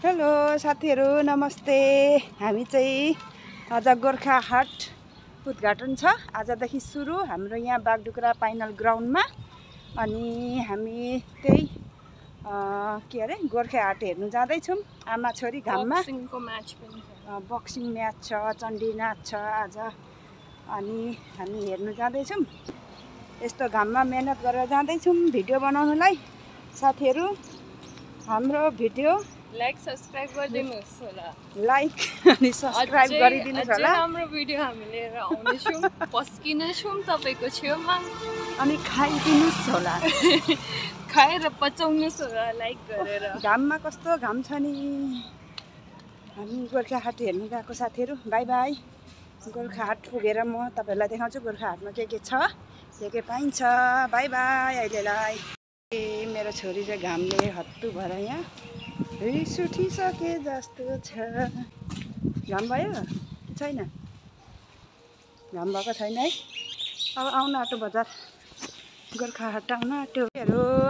Hello साथीहरु नमस्ते। हामी चाहिँ आज गोर्खा हाट उद्घाटन छ आजदेखि सुरु हाम्रो यहाँ बागडुग्रा फाइनल ग्राउन्डमा। अनि हामी त्यही के अरे गोर्खा हाट हेर्नु जाँदै छौं। आमा छोरी घाममा बक्सिङ म्याच छ, चण्डी नाच छ आज। अनि हामी हेर्नु जाँदै छौं। यस्तो घाममा मेहनत गरेर जाँदै छौं भिडियो बनाउनलाई। साथीहरु हाम्रो भिडियो लाइक सब्स्क्राइब गरिदिनुस् होला। लाइक अनि सब्स्क्राइब गरिदिनुस् होला। हाम्रो भिडियो हामी लिएर आउने छौं, पस्किने छौं तपाईको छेउमा। अनि खाइदिनुस् होला। खाएर पचाउनुस् होला लाइक गरेर। घाममा कस्तो घाम छ नि। हामी गोर्खा हाट हेर्नु गएको साथीहरु बाइ बाइ। गोर्खा हाट पुगेर म तपाईहरुलाई देखाउँछु गोर्खा हाटमा के छ, के पाइन्छ। बाइ बाइ अहिलेलाई। मेरो छोरी चाहिँ घामले हत्तु भएर यहाँ रिस उठिसके जस्तो छ। घाम भयो छैन? घाम भएको छैन है। अब आउन आँट्यो बजार गोर्खा हाट आउन आँट्यो।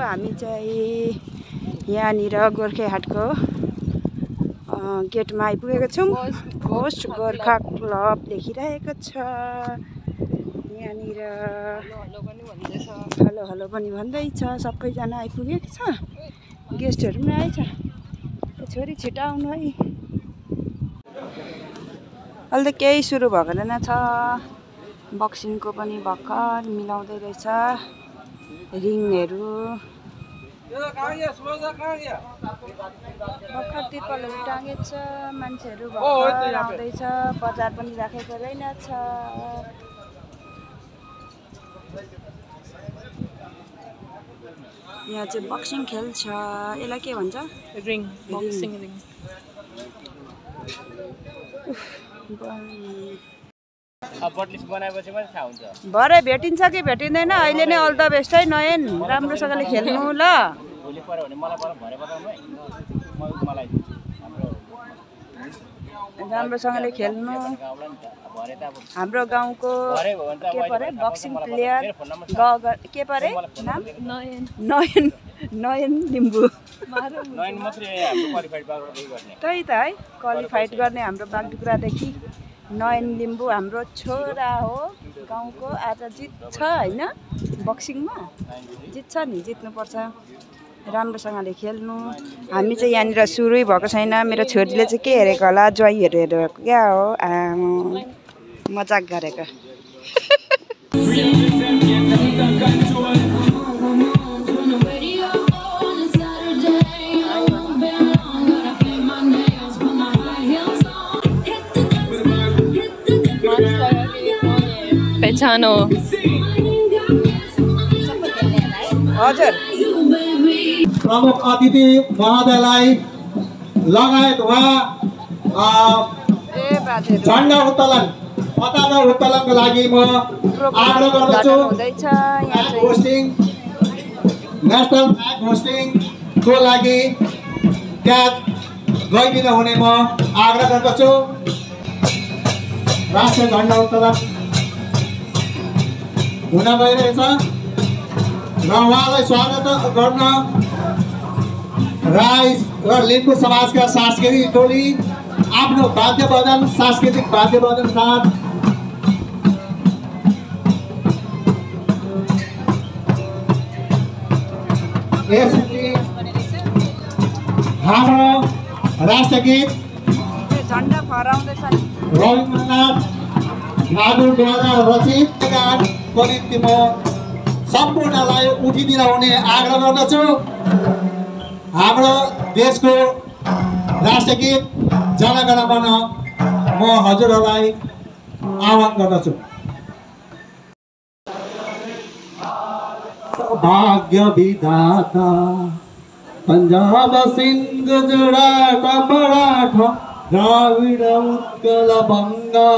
हामी चाहिँ यहाँनिर गोर्खा हाटको गेटमा आइपुगेको छौँ। होस्ट गोर्खा क्लब लेखिरहेको छ यहाँनिर। हेलो हेलो पनि भन्दैछ। सबैजना आइपुगेको छ, गेस्टहरू पनि आएछ। छोरी छिटो आउनु है। अहिले त केही सुरु भएको रहेछ। बक्सिङको पनि भर्खर मिलाउँदै रहेछ रिङहरू। भर्खर तिर्पलहरू टाँगेको छ, मान्छेहरू भर्खर आउँदैछ। बजार पनि राखेको रहेछ। यहाँ चाहिँ बक्सिङ खेल्छ। यसलाई के भन्छ? Ring, boxing ring. भरे भेटिन्छ कि भेटिँदैन अहिले नै अल द बेस्ट है नयन। राम्रोसँगले खेल्नु ल। राम्रोसँगले खेल्नु। हाम्रो गाउँको के परे बक्सिङ प्लेयर के परे नाम? नयन नयन लिम्बू। त्यही त है क्वालिफाइड गर्ने हाम्रो बागडुग्रादेखि नयन लिम्बू हाम्रो छोरा हो गाउँको। आज जित्छ होइन बक्सिङमा? जित्छ नि, जित्नुपर्छ। राम्रोसँगले खेल्नु। हामी चाहिँ यहाँनिर सुरुै भएको छैन। मेरो छोरीले चाहिँ के हेरेको होला, ज्वाइँहरू हेरेको क्या हो। मजाक गरेको। पहचानो हजुर। प्रमुख अतिथि महोदयलाई लगायत उहाँ झन्डा उत्तोलन पताका उत्तोलनको लागि म आग्रह गर्दछु। फ्ल्याग होस्टिङ नेसनल फ्ल्याग होस्टिङको लागि त्यहाँ गइदिन हुने म आग्रह गर्दछु। राष्ट्रिय झन्डा उत्तोलन हुन गइरहेछ र उहाँलाई स्वागत गर्न राई र लिम्बू समाजका सांस्कृतिक टोली आफ्नो वाद्यवादन सांस्कृतिक वाद्यवादन साथ यसपछि हाम्रो राष्ट्रिय गीत झन्डा फहराउँदैछ रवीन्द्रनाथ ठाकुरद्वारा रचित गानको निम्ति म सम्पूर्णलाई उठिदिन हुने आग्रह गर्दछु। हाम्रो देशको राष्ट्रिय गीत जनगण मन म हजुरहरूलाई आह्वान गर्दछु। भाग्य विधाता पंजाब सिंध गुजरात मराठा द्राविड उत्कल बंगा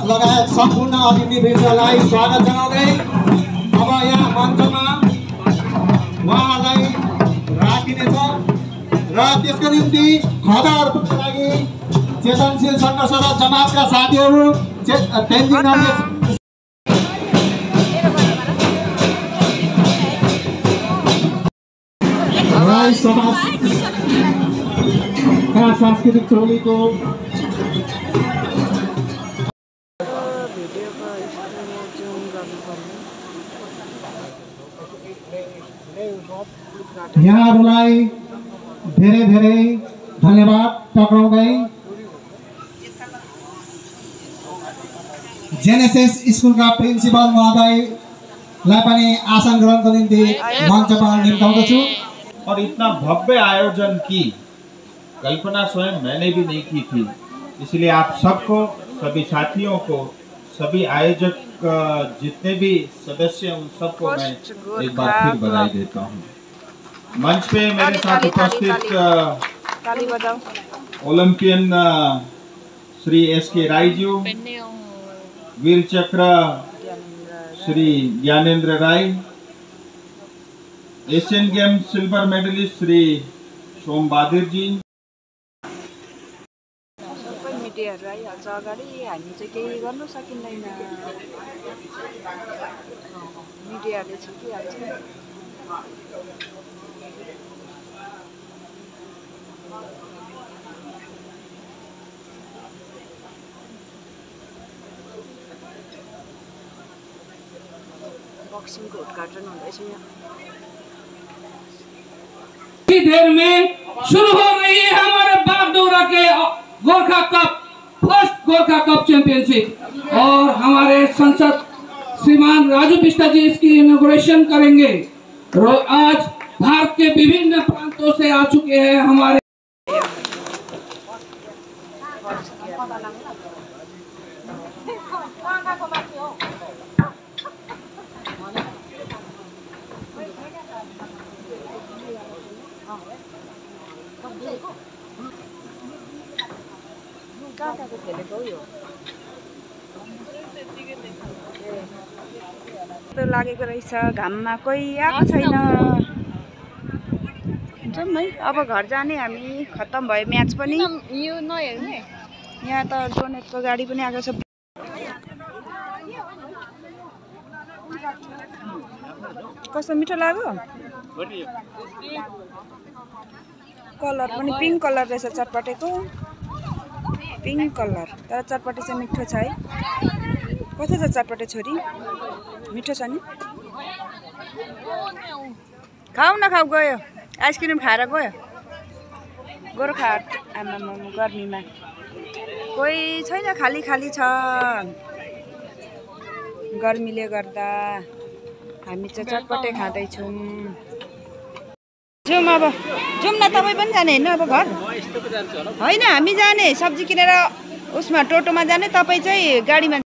लगायत सम्पूर्ण अतिथिवृन्दलाई स्वागत जनाउँदै अब यहाँ मञ्चमा उहाँलाई राखिनेछ र त्यसको निम्ति खदा अर्पणको लागि चेतनशील सङ्घ सदस्य जमातका साथीहरू तेन्जिङ नर्गे राई समाजका सांस्कृतिक टोलीको यहाँहरूलाई धेरै धेरै धन्यवाद टक्राउँदै जेनेसिस स्कुलका प्रिन्सिपल महोदयलाई पनि आसन ग्रहणको निम्ति मञ्चमा निम्ताउँदछु। और इतना भव्य आयोजन की कल्पना स्वयं मैंने भी नहीं की थी, इसलिए आप सबको, सभी साथियों को, सभी आयोजक जितने भी सदस्य हैं उन सबको मैं एक बार फिर बधाई देता हूँ। मंच पे मेरे साथ उपस्थित Olympian Shri SK Rai ji, Vir Chakra Shri Gyanendra Rai, Asian Games silver medallist Shri Som Bahadur ji. सबै मिडियाहरू आइहाल्छ अगाडि, हामी चाहिँ केही गर्नु सकिँदैन, मिडियाले छुटिहाल्छ। बक्सिङको उद्घाटन हुँदैछ यहाँ। देर में शुरू हो रही है हमारे बागडोगरा के Gorkha cup, first Gorkha cup championship, और हमारे संसद श्रीमान राजू बिष्टा जी इसकी इनॉग्रेशन करेंगे। आज भारत के विभिन्न प्रांतों से आ चुके हैं हमारे लागेको रहेछ, घाममा कोही आएको छैन। जाउँ है, अब घर जाने हामी, खत्तम भयो म्याच पनि। यो नहेर्ने यहाँ त डोनेटको गाडी पनि आएको छ। कस्तो मिठो लाग्यो, कलर पनि पिङ्क कलर रहेछ, चटपटेको पिङ्क कलर, तर चटपटे चाहिँ मिठो छ है। कस्तो छ चटपटे छोरी, मिठो छ नि। खाऊ न खाऊ, गयो आइसक्रिम खाएर गयो गोरुखाट। आमामा गर्मीमा कोही छैन, खाली खाली छ गर्मीले गर्दा। हामी चाहिँ चटपटे खाँदैछौँ। जाउँ अब, जाउँ न, तपाईँ पनि जाने होइन अब घर? होइन हामी जाने सब्जी किनेर, उसमा टोटोमा जाने, तपाईँ चाहिँ गाडीमा।